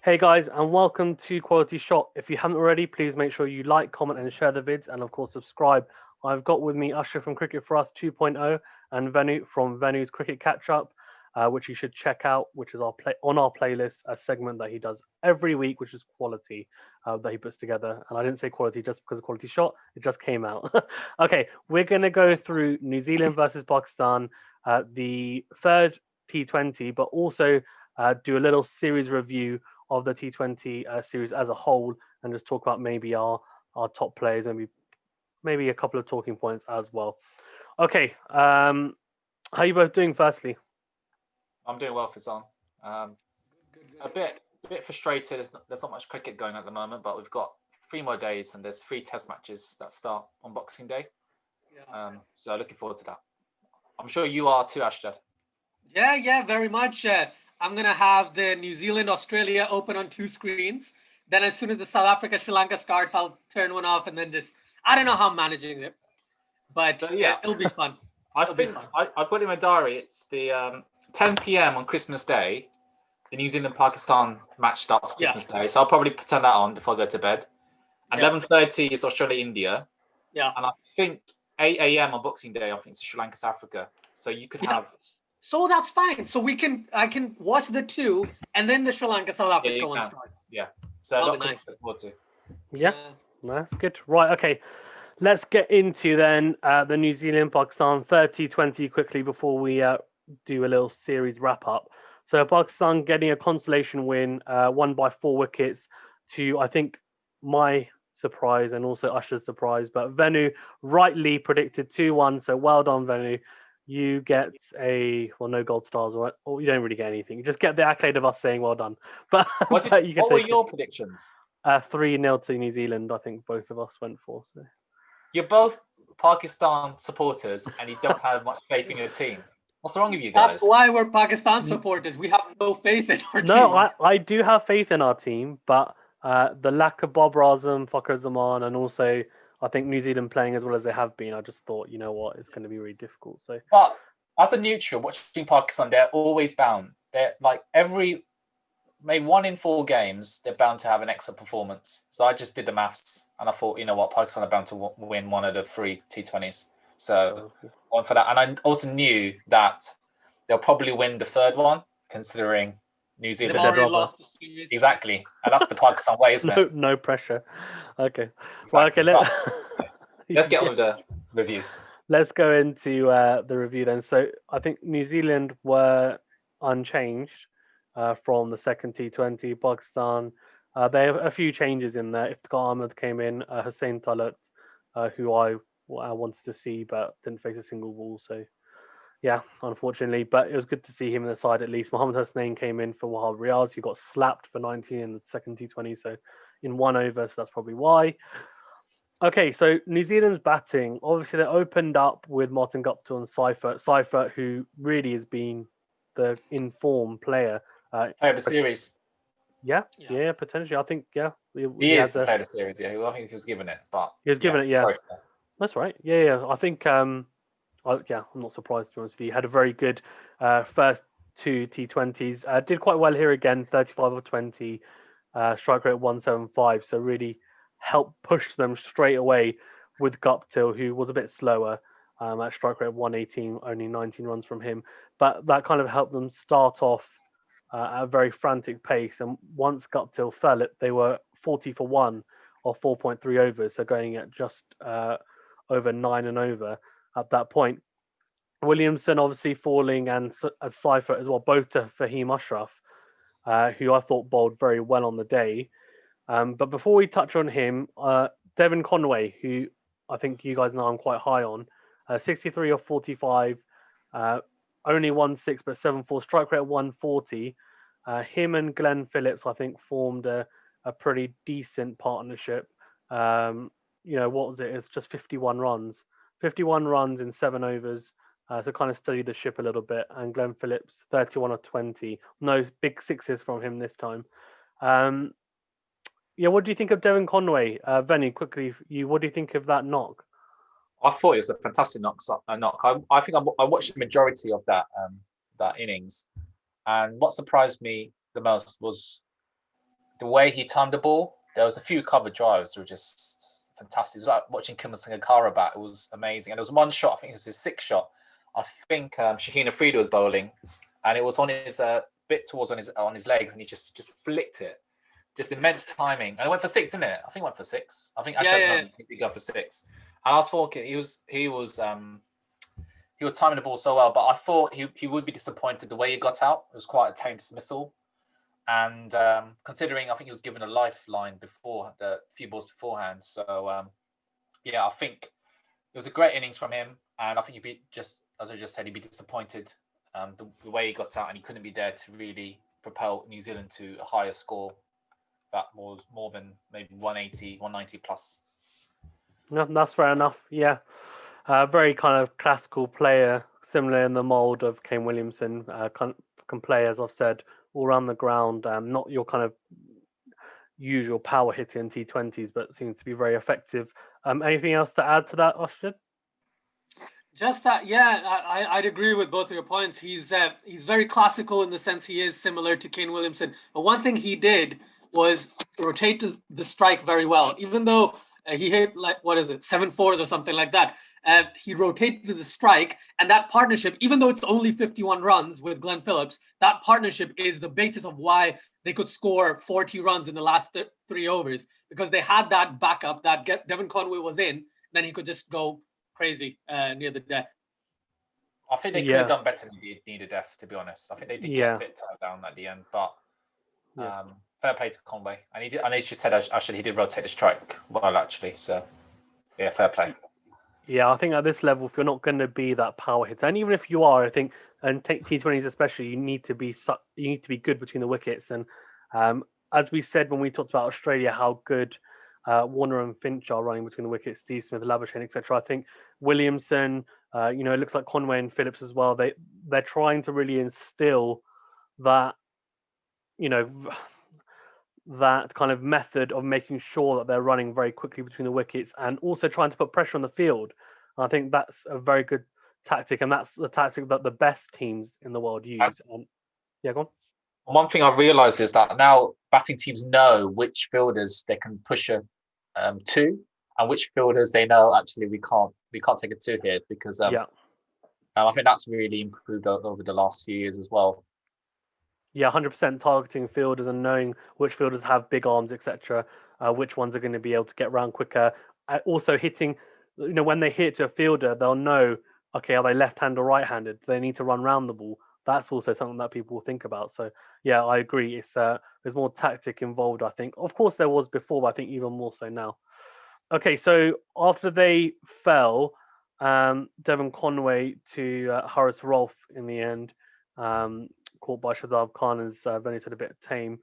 Hey guys, and welcome to Quality Shot. If you haven't already, please make sure you like, comment, and share the vids, and of course subscribe. I've got with me Usher from Cricket4Us 2.0 and VENU from VENU's Cricket Catch Up, which you should check out, which is on our playlist, a segment that he does every week, which is quality that he puts together. And I didn't say quality just because of Quality Shot; it just came out. Okay, we're gonna go through New Zealand versus Pakistan, the third T20, but also do a little series review of the T20 series as a whole, and just talk about maybe our top players, maybe a couple of talking points as well. Okay, how are you both doing? Firstly, I'm doing well, Rizwan. A bit frustrated. There's not much cricket going at the moment, but we've got 3 more days, and there's 3 Test matches that start on Boxing Day. So looking forward to that. I'm sure you are too, Ashdad. Yeah, very much. I'm going to have the New Zealand Australia open on 2 screens. Then as soon as the South Africa Sri Lanka starts, I'll turn one off and then I don't know how I'm managing it. But so, yeah, it'll be fun. I put in my diary, it's the 10 p.m. on Christmas Day. The New Zealand-Pakistan match starts Christmas Day. So I'll probably turn that on before I go to bed. And 11:30 is Australia-India. Yeah. And I think 8 a.m. on Boxing Day, I think it's Sri Lanka-South Africa. So you could have... So that's fine. So I can watch the 2, and then the Sri Lanka South Africa one starts. Yeah. So that'll be nice. Look forward to. Yeah, that's good. Right. Okay. Let's get into then the New Zealand Pakistan 30-20 quickly before we do a little series wrap up. So Pakistan getting a consolation win, won by 4 wickets to, I think, my surprise and also Usher's surprise. But VENU rightly predicted 2-1. So well done, VENU. You get no gold stars, or you don't really get anything. You just get the accolade of us saying well done. But what were your predictions? 3-0 to New Zealand, I think both of us went for. So. You're both Pakistan supporters and you don't have much faith in your team. What's wrong with you guys? That's why we're Pakistan supporters. We have no faith in our team. No, I do have faith in our team, but the lack of Babar, Fakhar Zaman, and also I think New Zealand playing as well as they have been, I just thought, you know what, it's going to be really difficult. So, but as a neutral watching Pakistan, they're always bound. They're like maybe 1 in 4 games, they're bound to have an excellent performance. So I just did the maths, and I thought, you know what, Pakistan are bound to win one of the 3 T20s. So one for that, and I also knew that they'll probably win the 3rd one, considering New Zealand already lost the series. Exactly, and that's the Pakistan way, isn't it? No pressure. Okay, exactly. Well, okay. Let's get on with the review. Let's go into the review then. So I think New Zealand were unchanged from the second T20. Pakistan, they have a few changes in there. Iftikhar Ahmed came in, Hussain Talat, who I wanted to see but didn't face a single ball. So yeah, unfortunately, but it was good to see him in the side at least. Mohammad Hasnain came in for Wahab Riaz, who got slapped for 19 in the second T20, so in 1 over, so that's probably why. Okay, so New Zealand's batting, obviously they opened up with Martin Guptill and Seifert. Seifert, who really has been the in-form player. Player of the series. Yeah, potentially. I think, he is the player of the series, yeah. I think he was given it, but... He was given it, yeah. Sorry. That's right. Yeah. I think... I'm not surprised, to be honest with you. He had a very good first 2 T20s. Did quite well here again, 35 of 20, strike rate 175. So really helped push them straight away with Guptill, who was a bit slower at strike rate 118, only 19 runs from him. But that kind of helped them start off at a very frantic pace. And once Guptill fell, they were 40 for 1 or 4.3 overs. So going at just over 9 and over. At that point, Williamson obviously falling and Seifert as well, both to Fahim Ashraf, who I thought bowled very well on the day. But before we touch on him, Devon Conway, who I think you guys know I'm quite high on, 63 of 45, only 1-6 but 7-4, strike rate 140. Him and Glenn Phillips, I think, formed a pretty decent partnership. What was it? It's just 51 runs. 51 runs in 7 overs to kind of steady the ship a little bit. And Glenn Phillips, 31 of 20. No big sixes from him this time. What do you think of Devon Conway? Venny, quickly, what do you think of that knock? I thought it was a fantastic knock. I think I watched the majority of that innings. And what surprised me the most was the way he timed the ball, there was a few cover drives that were just fantastic. It was like watching Kim Singakara bat. It was amazing. And there was one shot, I think it was his sixth shot. I think Shaheen Afridi was bowling, and it was on his bit towards on his legs, and he just flicked it. Just immense timing. And it went for six, didn't it? I think it went for six. I think Ashton's did go for six. And I was thinking he was timing the ball so well, but I thought he would be disappointed the way he got out. It was quite a tame dismissal. And considering I think he was given a lifeline before the few balls beforehand. So I think it was a great innings from him. And I think he'd be just, as I just said, he'd be disappointed the way he got out, and he couldn't be there to really propel New Zealand to a higher score that was more than maybe 180, 190 plus. No, that's fair enough. Yeah. Very kind of classical player, similar in the mould of Kane Williamson. Can play, as I've said, all around the ground. Not your kind of usual power hitter in T20s, but seems to be very effective. Anything else to add to that, Austin? Just that, I'd agree with both of your points. He's very classical in the sense he is similar to Kane Williamson. But one thing he did was rotate the strike very well. Even though he hit 7 fours or something like that, he rotated the strike, and that partnership, even though it's only 51 runs with Glenn Phillips, that partnership is the basis of why they could score 40 runs in the last 3 overs, because they had that backup that Devon Conway was in, then he could just go crazy near the death. I think they could have done better than near the death, to be honest. I think they did get a bit tired down at the end, but fair play to Conway. And he did, and as you said, actually, he did rotate the strike well, actually. So, fair play. Yeah, I think at this level, if you're not going to be that power hitter, and even if you are, I think, and T20s especially, you need to be good between the wickets. And as we said when we talked about Australia, how good Warner and Finch are running between the wickets, Steve Smith, Labuschagne, etc. I think Williamson, it looks like Conway and Phillips as well. They're trying to really instill that, that kind of method of making sure that they're running very quickly between the wickets, and also trying to put pressure on the field. And I think that's a very good tactic, and that's the tactic that the best teams in the world use. Go on. One thing I realised is that now batting teams know which fielders they can push a 2, and which fielders they know actually we can't take a 2 here, because I think that's really improved over the last few years as well. Yeah, 100% targeting fielders and knowing which fielders have big arms, etc. Which ones are going to be able to get round quicker. Also hitting, when they hit to a fielder, they'll know, okay, are they left-handed or right-handed? They need to run round the ball. That's also something that people think about. So, yeah, I agree. It's there's more tactic involved, I think. Of course, there was before, but I think even more so now. Okay, so after they fell, Devon Conway to Horace Rolfe in the end, caught by Shadab Khan, as Benny said, a bit tame.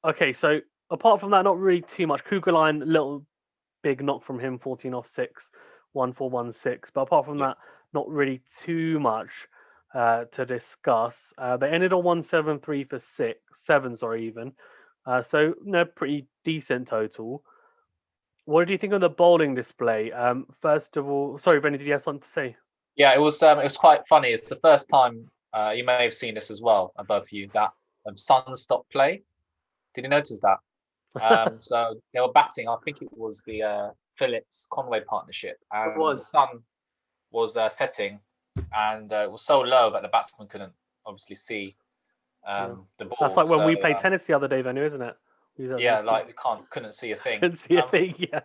Okay, so apart from that, not really too much. Kugelheim, little big knock from him, 14 off 6, 1-4-1-6. But apart from that, not really too much to discuss. They ended on 173 for 7, even. So, pretty decent total. What do you think of the bowling display? First of all, sorry, Benny, did you have something to say? Yeah, it was quite funny. It's the first time, you may have seen this as well, above you, that Sun stopped play. Did you notice that? So they were batting, I think it was the Phillips-Conway partnership. And the Sun was setting, and it was so low that the batsman couldn't obviously see the ball. That's like when we played tennis the other day, VENU, isn't it? Yeah, like we couldn't see a thing. Couldn't see a thing, yeah.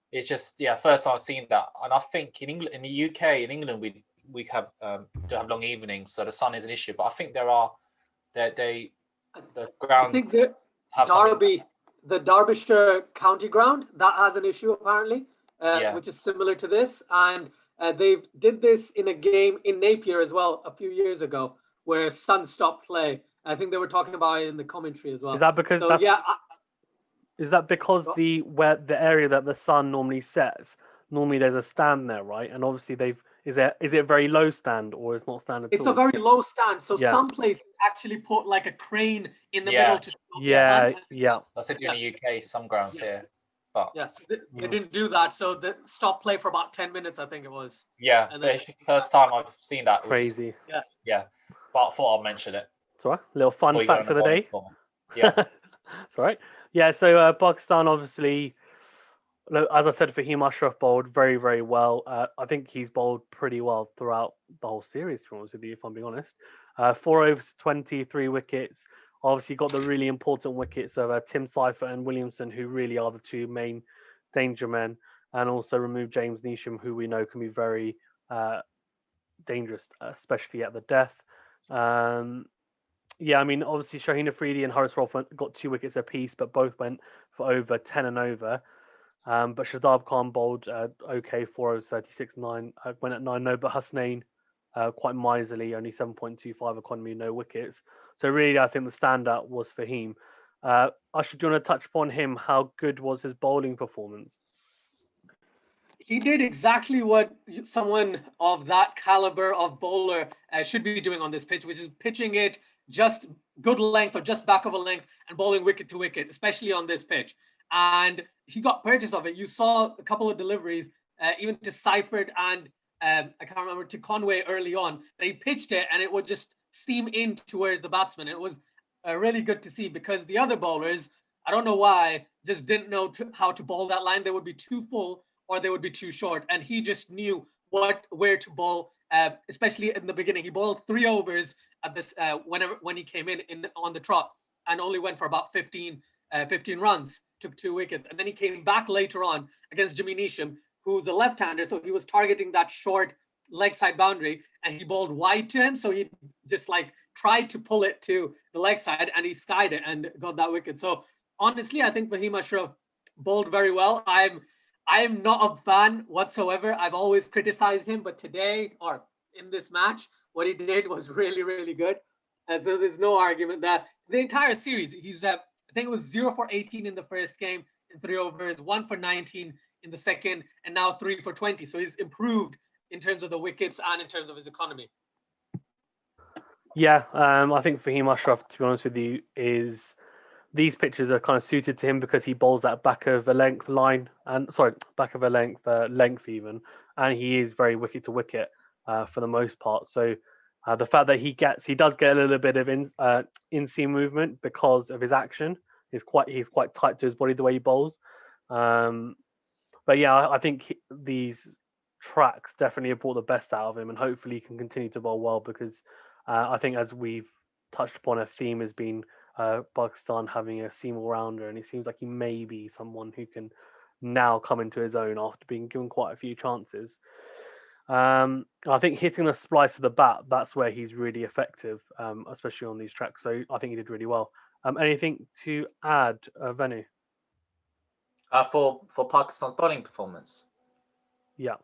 It's just, first time I've seen that. And I think in England, in the UK, in England, we have do have long evenings, so the sun is an issue. But I think the ground. I think the Derbyshire County Ground, that has an issue apparently, which is similar to this. And they did this in a game in Napier as well a few years ago, where Sun stopped play. I think they were talking about it in the commentary as well. Is that because is that because the area that the sun normally sets, normally there's a stand there, right? And obviously is it a very low stand, or is not stand at all? It's a very low stand. So some places actually put like a crane in the middle to stop the sun. That's it in the UK, some grounds here. But yes, they didn't do that. So they stopped play for about 10 minutes, I think it was. Yeah, and it's the first time I've seen that. Crazy. Yeah. But I thought I'll mention it. It's all right. Little fun fact of the day. Yeah. That's all right. Yeah, so Pakistan obviously, as I said, Fahim Ashraf bowled very, very well. I think he's bowled pretty well throughout the whole series, to be honest with you, if I'm being honest. 4 overs, 23 wickets. Obviously, got the really important wickets of Tim Seifert and Williamson, who really are the two main danger men, and also removed James Neesham, who we know can be very dangerous, especially at the death. Yeah, I mean, obviously Shaheen Afridi and Horace Rolfe got 2 wickets apiece, but both went for over 10 and over. But Shadab Khan bowled okay, 4 overs, 36, 9, went at 9 no, but Hasnain quite miserly, only 7.25 economy, no wickets. So really, I think the standout was Fahim. Ashley, do you want to touch upon him? How good was his bowling performance? He did exactly what someone of that caliber of bowler should be doing on this pitch, which is pitching it just good length or just back of a length and bowling wicket to wicket, especially on this pitch. And he got purchase of it. You saw a couple of deliveries, even to Seifert and I can't remember, to Conway early on. They pitched it and it would just steam in towards the batsman. It was really good to see, because the other bowlers, I don't know why, just didn't know how to bowl that line. They would be too full or they would be too short. And he just knew where to bowl, especially in the beginning. He bowled 3 overs at this when he came in on the trot, and only went for about 15 runs, took 2 wickets. And then he came back later on against Jimmy Neesham, who's a left-hander. So he was targeting that short leg side boundary, and he bowled wide to him. So he just like tried to pull it to the leg side, and he skied it and got that wicket. So honestly, I think Fahim Ashraf bowled very well. I am not a fan whatsoever. I've always criticized him, but today, or in this match, what he did was really, really good. And so there's no argument that the entire series, he's I think it was 0 for 18 in the first game in 3 overs, 1 for 19 in the second, and now 3 for 20. So he's improved in terms of the wickets and in terms of his economy. Yeah, I think Fahim Ashraf, to be honest with you, is these pitches are kind of suited to him because he bowls that back of a length line, and back of a length even, and he is very wicket to wicket for the most part. So the fact that he does get a little bit of in-seam movement because of his action. He's quite tight to his body the way he bowls. But yeah, I think these tracks definitely have brought the best out of him, and hopefully he can continue to bowl well, because I think, as we've touched upon, a theme has been Pakistan having a seam all-rounder, and it seems like he may be someone who can now come into his own after being given quite a few chances. I think hitting the splice of the bat, that's where he's really effective, especially on these tracks. So I think he did really well. Anything to add, Venu? For Pakistan's bowling performance. Yeah,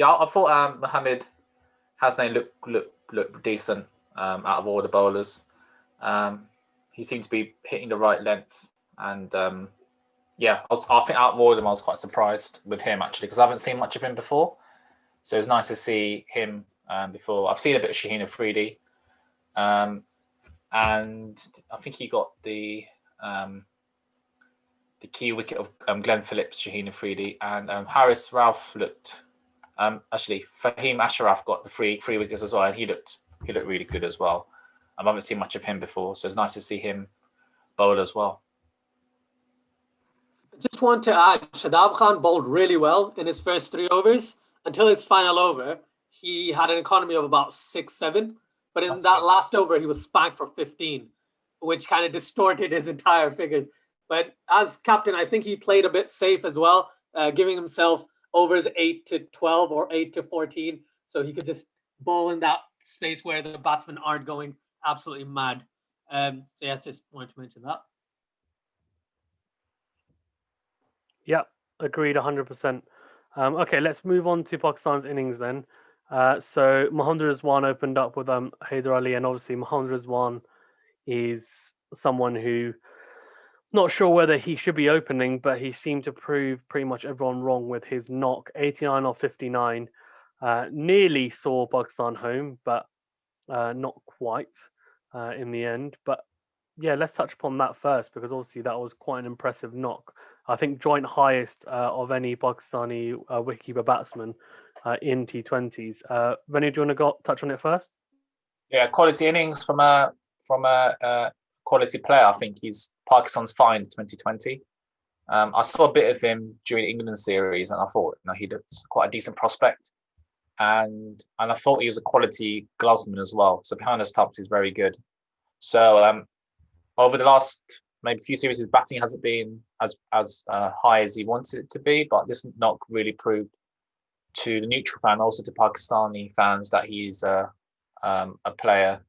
I thought Mohammed Hasnain looked decent out of all the bowlers. He seemed to be hitting the right length, and I think out of all of them, I was quite surprised with him, actually, because I haven't seen much of him before. So it's nice to see him before. I've seen a bit of Shaheen Afridi, and I think he got the key wicket of Glenn Phillips, Shaheen Afridi, and Haris Rauf looked. Actually, Fahim Ashraf got the three wickets as well, and he looked really good as well. I haven't seen much of him before, so it's nice to see him bowl as well. Just want to add, Shadab Khan bowled really well in his first 3 overs. Until his final over, he had an economy of about 6-7. But in that last over, he was spanked for 15, which kind of distorted his entire figures. But as captain, I think he played a bit safe as well, giving himself overs 8 to 12 or 8 to 14. So he could just bowl in that space where the batsmen aren't going absolutely mad. So yeah, just wanted to mention that. Yeah, agreed 100%. Okay, let's move on to Pakistan's innings then. So Mohammad Rizwan opened up with Haider Ali, and obviously Mohammad Rizwan is someone who, not sure whether he should be opening, but he seemed to prove pretty much everyone wrong with his knock. 89 off 59, nearly saw Pakistan home, but not quite in the end. But yeah, let's touch upon that first, because obviously that was quite an impressive knock. I think joint highest of any Pakistani wicketkeeper batsman in T20s. Venu, do you want to touch on it first? Yeah, quality innings from a quality player. I think he's Pakistan's fine 2020. I saw a bit of him during the England series, and I thought, he looked quite a decent prospect, and I thought he was a quality Glasman as well. So behind the stumps, he's very good. So over the last maybe few series, his batting hasn't been as high as he wanted it to be, but this knock really proved to the neutral fan, also to Pakistani fans, that he's a player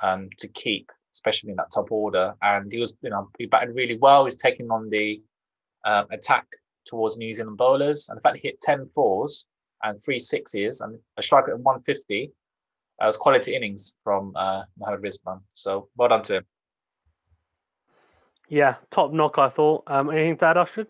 to keep, especially in that top order. And he was, he batted really well. He's taking on the attack towards New Zealand bowlers, and the fact he hit 10 fours and 3 sixes and a strike rate of 150 was quality innings from Mohammad Rizwan. So well done to him. Yeah, top knock, I thought. Anything to add, Ashad?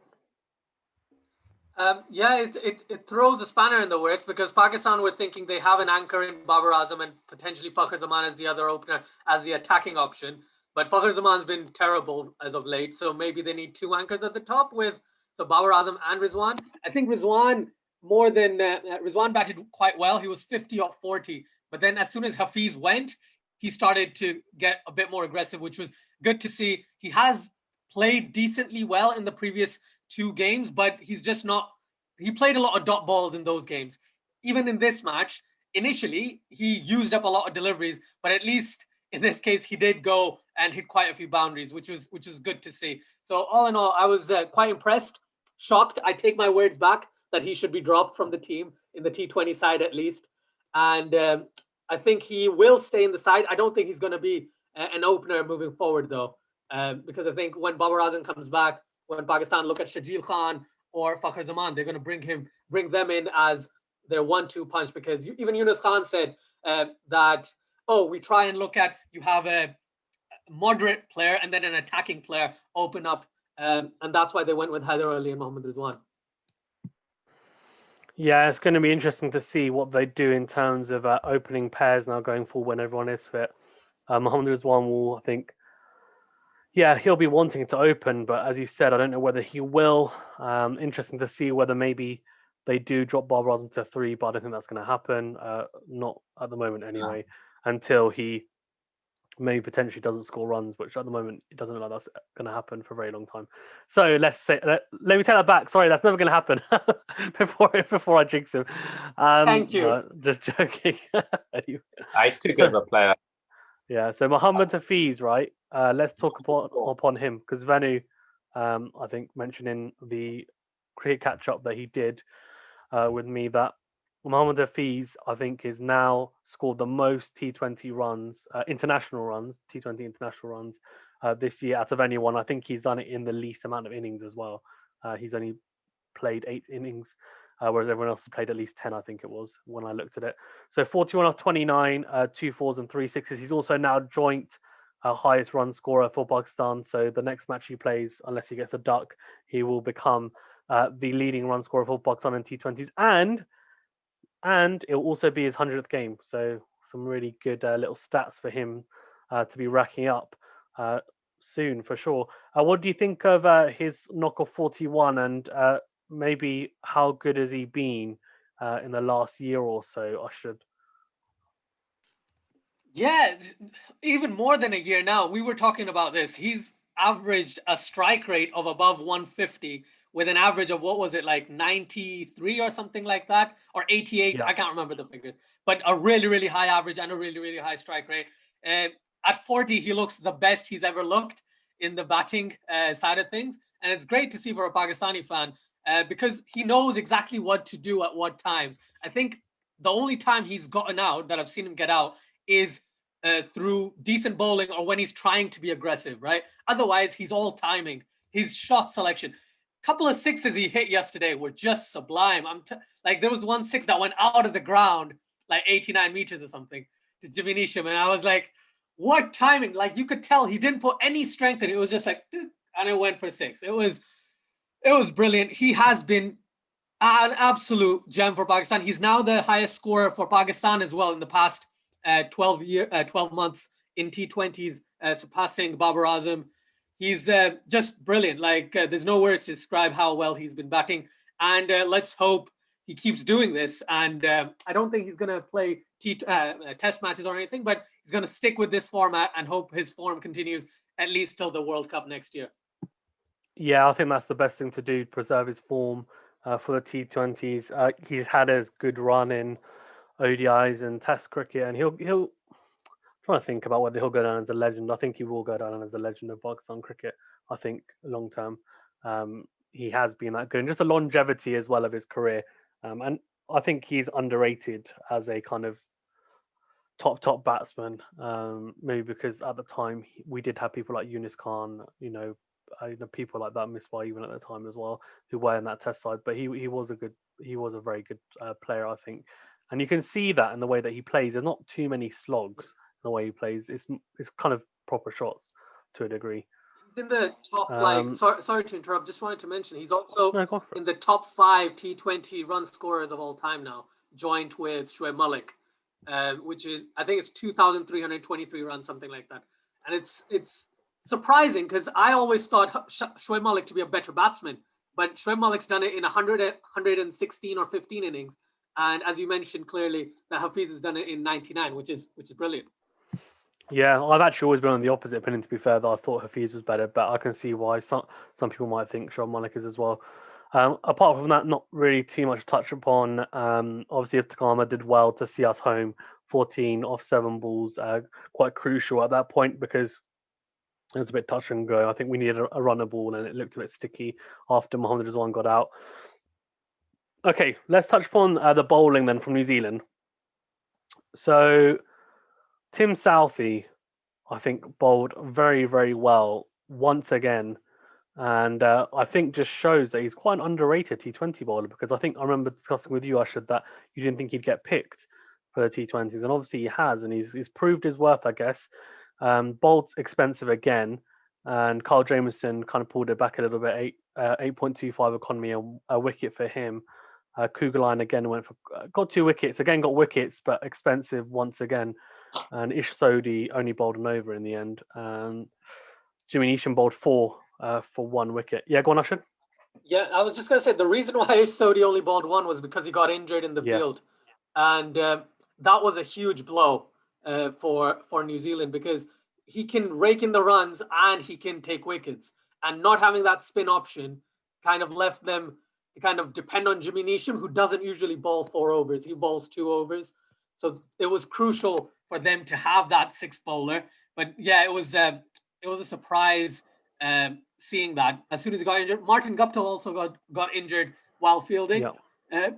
It throws a spanner in the works, because Pakistan were thinking they have an anchor in Babar Azam and potentially Fakhar Zaman as the other opener, as the attacking option. But Fakhar Zaman's been terrible as of late, so maybe they need 2 anchors at the top with Babar Azam and Rizwan. I think Rizwan Rizwan batted quite well. He was 50 or 40, but then as soon as Hafeez went, he started to get a bit more aggressive, which was good to see. He has played decently well in the previous 2 games, but he's just not. He played a lot of dot balls in those games. Even in this match, initially he used up a lot of deliveries, but at least in this case he did go and hit quite a few boundaries, which was good to see. So all in all, I was quite impressed, shocked. I take my words back that he should be dropped from the team in the T20 side at least, and I think he will stay in the side. I don't think he's going to be an opener moving forward though, because I think when Babar Azam comes back, when Pakistan look at Shajil Khan or Fakhar Zaman, they're going to bring them in as their 1-2 punch, because even Yunus Khan said that, we try and look at, you have a moderate player and then an attacking player open up, and that's why they went with Haider Ali and Mohammad Rizwan. Yeah, it's going to be interesting to see what they do in terms of opening pairs now going forward when everyone is fit. Mohammad Rizwan will, I think, he'll be wanting to open, but as you said, I don't know whether he will. Interesting to see whether maybe they do drop Babar Azam to 3, but I don't think that's going to happen. Not at the moment anyway, until he maybe potentially doesn't score runs, which at the moment it doesn't look like that's going to happen for a very long time. So let me take that back. Sorry, that's never going to happen. before I jinx him. Thank you. No, just joking. Anyway. He's too good of a player. Yeah, so Mohammad Hafeez, right? Let's talk upon him, because VENU, I think, mentioned in the cricket catch-up that he did with me that Mohammad Hafeez, I think, is now scored the most T20 runs, international runs, T20 international runs this year out of anyone. I think he's done it in the least amount of innings as well. He's only played 8 innings, whereas everyone else has played at least 10, I think it was, when I looked at it. So 41 off 29, 2 fours and 3 sixes. He's also now joint highest run scorer for Pakistan. So the next match he plays, unless he gets a duck, he will become the leading run scorer for Pakistan in T20s. And it will also be his 100th game. So some really good little stats for him to be racking up soon, for sure. What do you think of his knock of 41, and maybe how good has he been in the last year or so, Ashad? Yeah, even more than a year now. We were talking about this. He's averaged a strike rate of above 150 with an average of, what was it, like 93 or something like that, or 88. Yeah. I can't remember the figures, but a really, really high average and a really, really high strike rate. At 40, he looks the best he's ever looked in the batting side of things. And it's great to see for a Pakistani fan because he knows exactly what to do at what times. I think the only time he's gotten out, that I've seen him get out, is through decent bowling or when he's trying to be aggressive, right? Otherwise, he's all timing. His shot selection. Couple of sixes he hit yesterday were just sublime. Like, there was one 6 that went out of the ground, like 89 meters or something, to Jimmy Neesham. And I was like, what timing? Like, you could tell he didn't put any strength in it. It was just like, and it went for 6. It was brilliant. He has been an absolute gem for Pakistan. He's now the highest scorer for Pakistan as well in the past 12 months in T20s, surpassing Babar Azam. He's just brilliant. Like, there's no words to describe how well he's been batting. And let's hope he keeps doing this. And I don't think he's going to play test matches or anything, but he's going to stick with this format and hope his form continues at least till the World Cup next year. Yeah, I think that's the best thing to do, preserve his form for the T20s. He's had a good run in ODIs and Test cricket, and he'll trying to think about whether he'll go down as a legend. I think he will go down as a legend of Pakistan cricket. I think long term, he has been that good, and just the longevity as well of his career. And I think he's underrated as a kind of top batsman. Maybe because at the time we did have people like Yunus Khan, people like that, Misbah even at the time as well, who were in that Test side. But he was a very good player, I think, and you can see that in the way that he plays. There's not too many slogs in the way he plays. It's kind of proper shots to a degree. He's in the top, sorry to interrupt. Just wanted to mention he's also in the top 5 T20 run scorers of all time now, joint with Shoaib Malik, which is, I think it's 2,323 runs, something like that. And it's surprising because I always thought Shoaib Malik to be a better batsman, but Shoaib Malik's done it in 116 or 15 innings, and as you mentioned clearly, that Hafeez has done it in 99, which is brilliant. Yeah, I've actually always been on the opposite opinion, to be fair, that I thought Hafeez was better, but I can see why some people might think Shoaib Malik is as well. Apart from that, not really too much to touch upon. Obviously, Iftikhar did well to see us home, 14 off 7 balls, quite crucial at that point because it was a bit touch and go. I think we needed a runner ball, and it looked a bit sticky after Mohammad Rizwan got out. Okay, let's touch upon the bowling then from New Zealand. So Tim Southee, I think, bowled very, very well once again. And I think just shows that he's quite an underrated T20 bowler, because I think I remember discussing with you, Ashad, that you didn't think he'd get picked for the T20s. And obviously he has, and he's proved his worth, I guess. Bowled expensive again. And Carl Jamieson kind of pulled it back a little bit, 8.25 economy, a wicket for him. Kugelheim again got 2 wickets, got wickets, but expensive once again. And Ish Sodhi only bowled an over in the end. Jimmy Neesham bowled 4 for 1 wicket. Yeah, go on, Ashad. Yeah, I was just going to say the reason why Ish Sodhi only bowled 1 was because he got injured in the field. And that was a huge blow for New Zealand, because he can rake in the runs and he can take wickets. And not having that spin option kind of left them to kind of depend on Jimmy Neesham, who doesn't usually bowl 4 overs. He bowls 2 overs. So it was crucial for them to have that 6th bowler. But yeah, it was a surprise seeing that. As soon as he got injured, Martin Guptill also got injured while fielding. Yeah.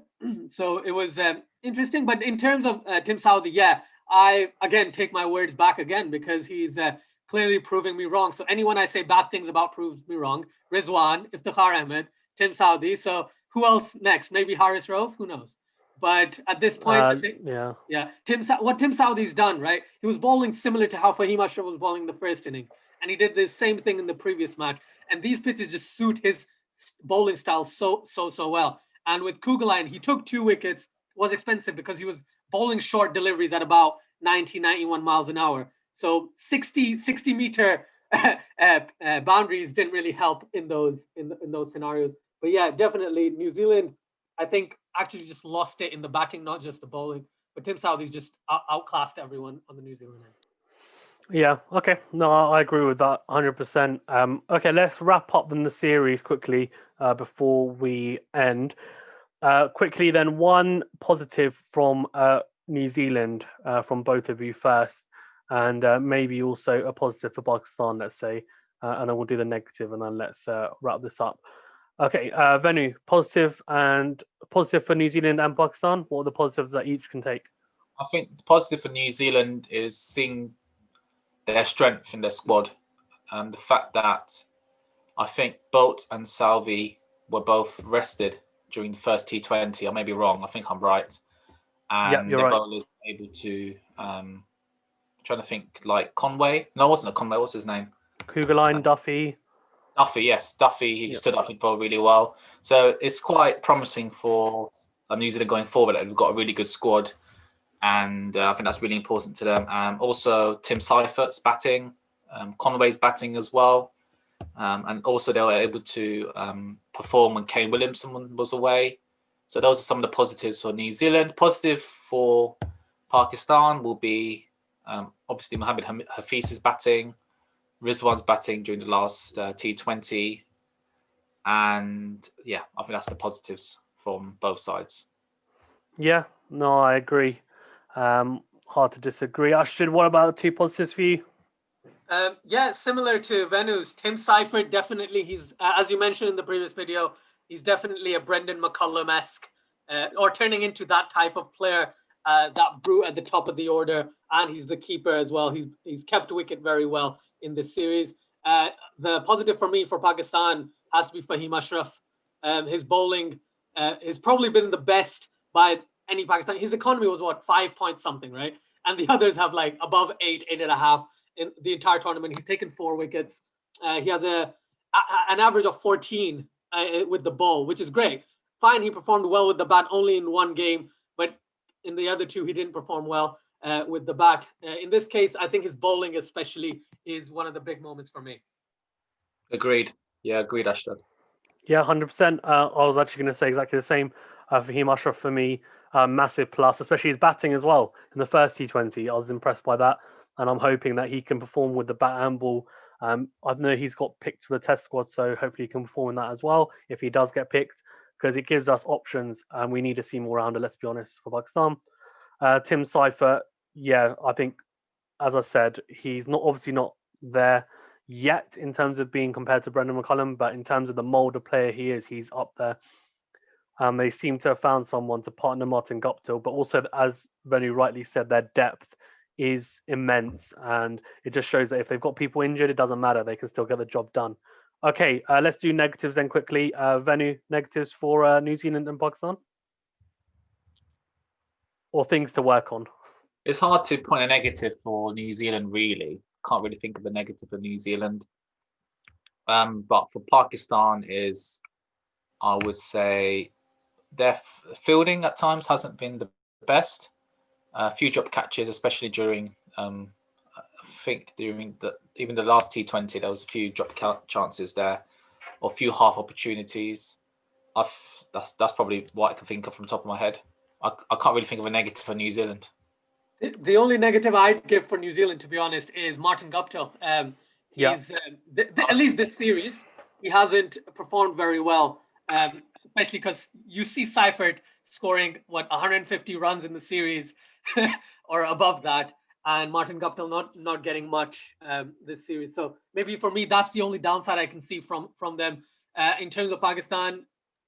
So it was interesting. But in terms of Tim Southee, yeah, I again take my words back again, because he's clearly proving me wrong. So anyone I say bad things about proves me wrong. Rizwan, Iftikhar Ahmed, Tim Southee. So who else next? Maybe Haris Rauf? Who knows? But at this point, I think, what Tim Southee's done, right? He was bowling similar to how Fahim Ashraf was bowling in the first inning, and he did the same thing in the previous match. And these pitches just suit his bowling style so well. And with Kugelheim, he took 2 wickets. Was expensive because he was bowling short deliveries at about 90, 91 miles an hour. So 60 meter boundaries didn't really help in those scenarios. But yeah, definitely New Zealand, I think, actually just lost it in the batting, not just the bowling. But Tim Southee's just outclassed everyone on the New Zealand end. Yeah, okay. No, I agree with that 100%. Okay, let's wrap up in the series quickly before we end. Quickly then, one positive from New Zealand from both of you first, and maybe also a positive for Pakistan, let's say, and then we'll do the negative, and then let's wrap this up. Okay, Venu, positive for New Zealand and Pakistan. What are the positives that each can take? I think the positive for New Zealand is seeing their strength in their squad, and the fact that I think Bolt and Southee were both rested during the first T20. I may be wrong. I think I'm right. And you're right. Bowlers were able to, trying to think, like Conway. No, it wasn't a Conway. What's his name? Kugelheim, Duffy. Duffy. He stood up and bowled really well. So it's quite promising for New Zealand going forward. We've got a really good squad, and I think that's really important to them. Also, Tim Seifert's batting, Conway's batting as well. And also they were able to perform when Kane Williamson was away. So those are some of the positives for New Zealand. Positive for Pakistan will be obviously Mohammad Hafeez's batting. Rizwan's batting during the last T20. And yeah, I think that's the positives from both sides. Yeah, no, I agree. Hard to disagree. Ashton, what about the two positives for you? Yeah, similar to Venu's, Tim Seifert, definitely, he's, as you mentioned in the previous video, he's definitely a Brendan McCullum-esque, or turning into that type of player, that brute at the top of the order, and he's the keeper as well. He's kept wicket very well in this series. The positive for me for Pakistan has to be Fahim Ashraf. His bowling has probably been the best by any Pakistan. His economy was what, 5 point something, right? And the others have like above 8.5 in the entire tournament. He's taken 4 wickets. He has an average of 14 with the ball, which is great. Fine, he performed well with the bat only in one game, but in the other two, he didn't perform well with the bat. In this case, I think his bowling especially is one of the big moments for me. Agreed. Yeah, agreed, Ashton. Yeah, 100%. I was actually going to say exactly the same. Fahim Ashraf for me, massive plus, especially his batting as well. In the first T20, I was impressed by that, and I'm hoping that he can perform with the bat and ball. I know he's got picked for the Test squad, so hopefully he can perform in that as well if he does get picked, because it gives us options, and we need a seam all-rounder, let's be honest, for Pakistan. Tim Seifert, yeah, I think, as I said, he's not obviously not there yet in terms of being compared to Brendan McCullum, but in terms of the mould of player he is, he's up there. They seem to have found someone to partner Martin Guptill, but also, as Venu rightly said, their depth is immense, and it just shows that if they've got people injured, it doesn't matter; they can still get the job done. Okay, let's do negatives then quickly. Venu, negatives for New Zealand and Pakistan, or things to work on. It's hard to point a negative for New Zealand, really. Can't really think of a negative for New Zealand. But for Pakistan is, I would say, their fielding at times hasn't been the best. A few drop catches, especially during, I think during even the last T20, there was a few drop chances there, or a few half opportunities. That's probably what I can think of from the top of my head. I can't really think of a negative for New Zealand. The only negative I'd give for New Zealand, to be honest, is Martin Guptill. He's at least this series, he hasn't performed very well, especially because you see Seifert scoring 150 runs in the series or above that, and Martin Guptill not getting much this series. So maybe for me, that's the only downside I can see from them. In terms of Pakistan,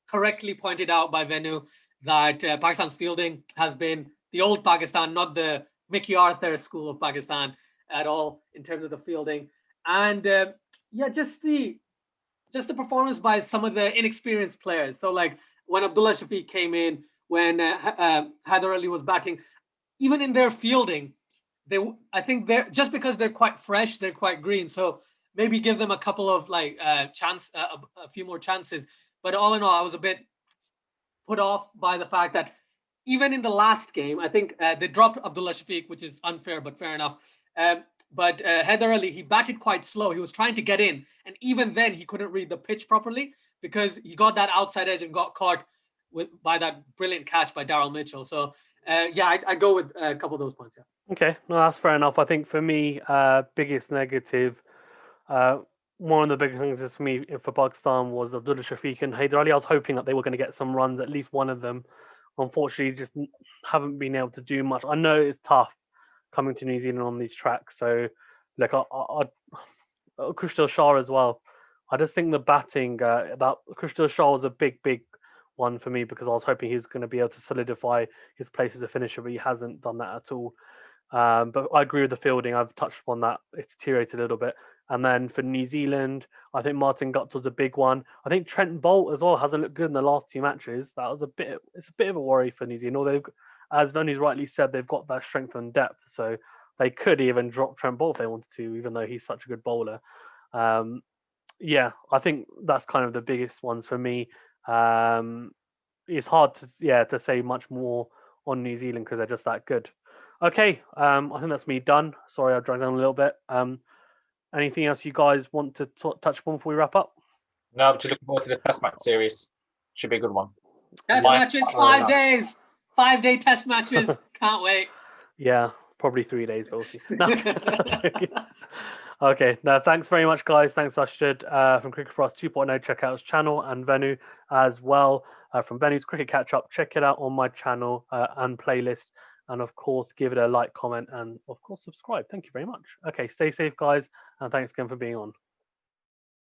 correctly pointed out by Venu that Pakistan's fielding has been the old Pakistan, not the Mickey Arthur school of Pakistan at all in terms of the fielding. And just the performance by some of the inexperienced players. So like when Abdullah Shafiq came in, when Haider Ali was batting, even in their fielding, I think they're just because they're quite fresh, they're quite green. So maybe give them a couple of a few more chances. But all in all, I was a bit put off by the fact that even in the last game, I think they dropped Abdullah Shafiq, which is unfair, but fair enough. But Haider Ali, he batted quite slow. He was trying to get in, and even then he couldn't read the pitch properly because he got that outside edge and got caught by that brilliant catch by Daryl Mitchell. So I'd go with a couple of those points. Yeah. Okay, no, that's fair enough. I think for me, biggest negative, one of the big things for me for Pakistan was Abdullah Shafiq and Haider Ali. I was hoping that they were going to get some runs, at least one of them. Unfortunately, just haven't been able to do much. I know it's tough coming to New Zealand on these tracks. So, like, Kristal Shah as well. I just think the batting, that Kristal Shah was a big one for me because I was hoping he was going to be able to solidify his place as a finisher, but he hasn't done that at all. But I agree with the fielding. I've touched upon that. It's deteriorated a little bit. And then for New Zealand, I think Martin Guptill's a big one. I think Trent Bolt as well hasn't looked good in the last 2 matches. It's a bit of a worry for New Zealand. Although, as Venu's rightly said, they've got that strength and depth, so they could even drop Trent Bolt if they wanted to, even though he's such a good bowler. I think that's kind of the biggest ones for me. It's hard to say much more on New Zealand because they're just that good. Okay, I think that's me done. Sorry, I dragged down a little bit. Anything else you guys want to touch upon before we wrap up? No, I'm just looking forward to the Test match series. Should be a good one. Test matches, 5 days. 5-day test matches. Can't wait. Yeah, probably 3 days, but we'll see. Okay, no, thanks very much, guys. Thanks, Ashad, from Cricket4Us 2.0. Check out his channel, and Venu as well from Venu's Cricket Catch Up. Check it out on my channel and playlist. And of course, give it a like, comment, and of course, subscribe. Thank you very much. Okay, stay safe, guys, and thanks again for being on.